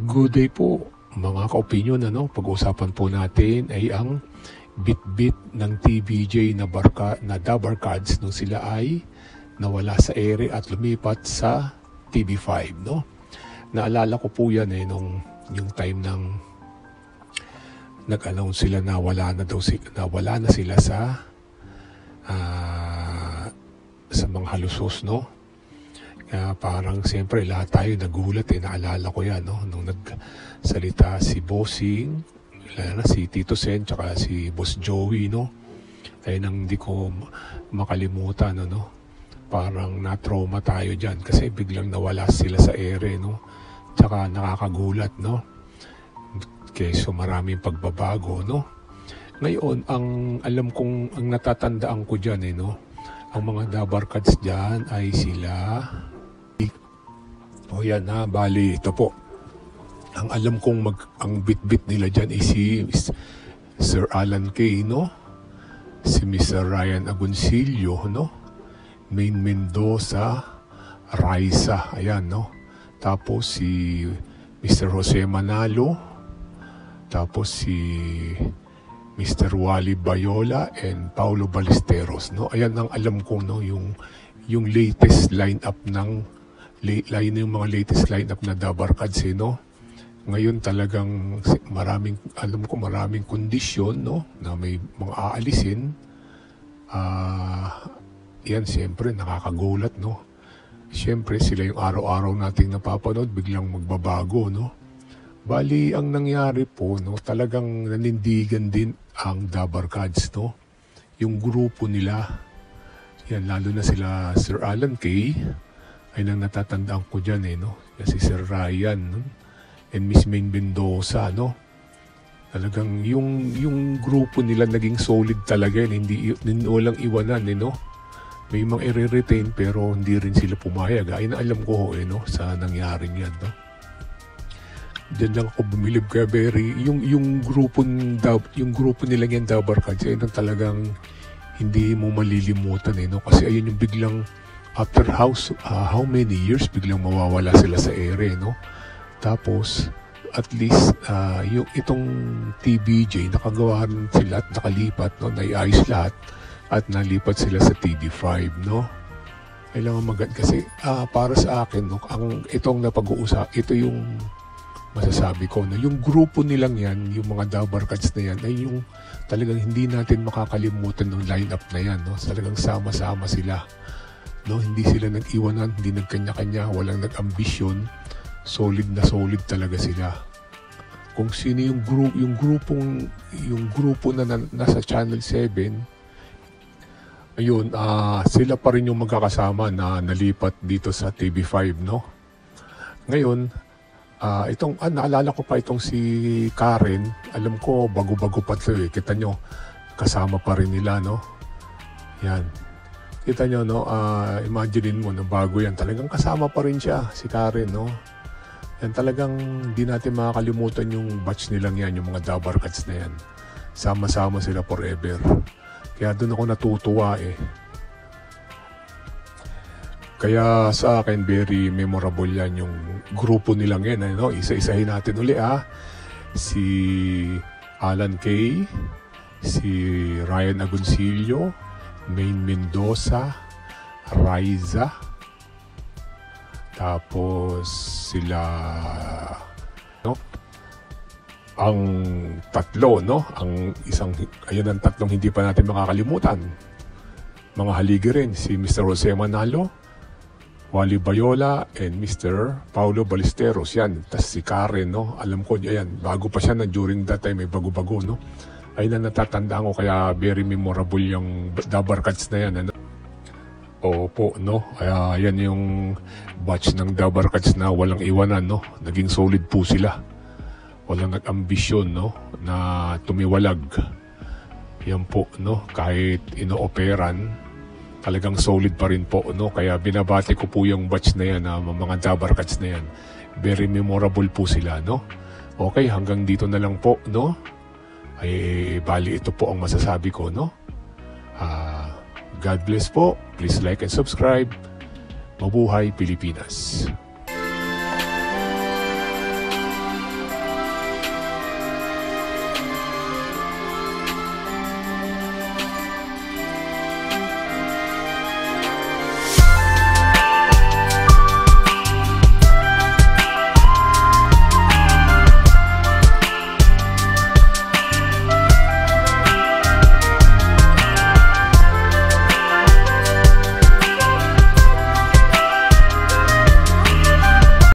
Good day po mga ka-opinion. Pag-uusapan po natin ay ang bit-bit ng TVJ na Dabar Cards nung sila ay nawala sa ere at lumipat sa TV5. Naalala ko po yan nung yung time ng nag-announce sila na wala na sila sa mga halusos. Parang siyempre lahat tayo nagulat naalala ko yan nung nagsalita si Bossing, si Tito Sen, tsaka si Boss Joey ay nang hindi ko makalimutan parang na-trauma tayo dyan kasi biglang nawala sila sa ere tsaka nakakagulat keso maraming pagbabago Ngayon ang alam kong ang natatandaan ko dyan ang mga Dabar Cards dyan ay sila yan bali ito po. Ang alam kong ang bit-bit nila dyan ay si Sir Alan Kay, si Mr. Ryan Agoncillo, Main Mendoza, Raisa, ayan, Tapos si Mr. Jose Manalo, tapos si Mr. Wally Bayola and Paulo Ballesteros, Ayan ang alam kong yung latest lineup yung mga latest lineup na Dabar Cards Ngayon talagang maraming kondisyon na may mga aalisin. Yan siyempre nakakagulat Siyempre sila yung araw-araw nating napapanood biglang magbabago Bali ang nangyari po talagang nanindigan din ang Dabar Cards Yung grupo nila yan lalo na sila Sir Alan Kay ay nang natatandaan ko dyan kasi Sir Ryan and Miss Main Mendoza talagang yung grupo nila naging solid talaga hindi walang iwanan may mga i-retain pero hindi rin sila pumayag ay naalam ko sa nangyaring yan Diyan lang ako bumilib kaya yung grupo nila yan Dabar Cards ay talagang hindi mo malilimutan kasi ayun yung biglang after how many years biglang mawawala sila sa ere Tapos at least yung itong TVJ nakagawa rin sila at nakalipat naiayos lahat at nalipat sila sa TV5 Kailangan maganda kasi para sa akin itong napag-uusap ito yung masasabi ko yung grupo nilang yan yung mga Dabar Cards na yan ay yung talagang hindi natin makakalimutan ng lineup na yan talagang sama-sama sila hindi sila nag-iwanan, hindi nagkanya-kanya, walang nag-ambisyon. Solid talaga sila. Kung sino yung grupo na nasa Channel 7, ayun, sila pa rin yung magkakasama na nalipat dito sa TV5, Ngayon, naalala ko pa itong si Karen, alam ko bago-bago pa ito Kita nyo, kasama pa rin nila, Yan. Kita nyo, imaginein mo na bago yan. Talagang kasama pa rin siya, si Karen, Yan talagang di natin makakalimutan yung batch nilang yan, yung mga Dabar Cards na yan. Sama-sama sila forever. Kaya doon ako natutuwa Kaya sa akin, very memorable yan yung grupo nilang yan. Isa-isahin natin uli, Si Alan Kay, si Ryan Agoncillo, Main Mendoza, Raisa, tapos sila ang tatlo ang isang ayun ang tatlong hindi pa natin makakalimutan mga haligi rin si Mr. Jose Manalo, Wally Bayola and Mr. Paulo Ballesteros yan tas si Karen alam ko yan bago pa siya na during that time may bago-bago ay natatandaan ko kaya very memorable yung Dabar Cards na yan Opo kaya yan yung batch ng Dabar Cards na walang iwanan naging solid po sila walang nag-ambisyon na tumiwalag yan po kahit inooperan talagang solid pa rin po kaya binabati ko po yung batch na yan mga Dabar Cards na yan very memorable po sila okay hanggang dito na lang po ay bali ito po ang masasabi ko God bless po. Please like and subscribe. Mabuhay Pilipinas.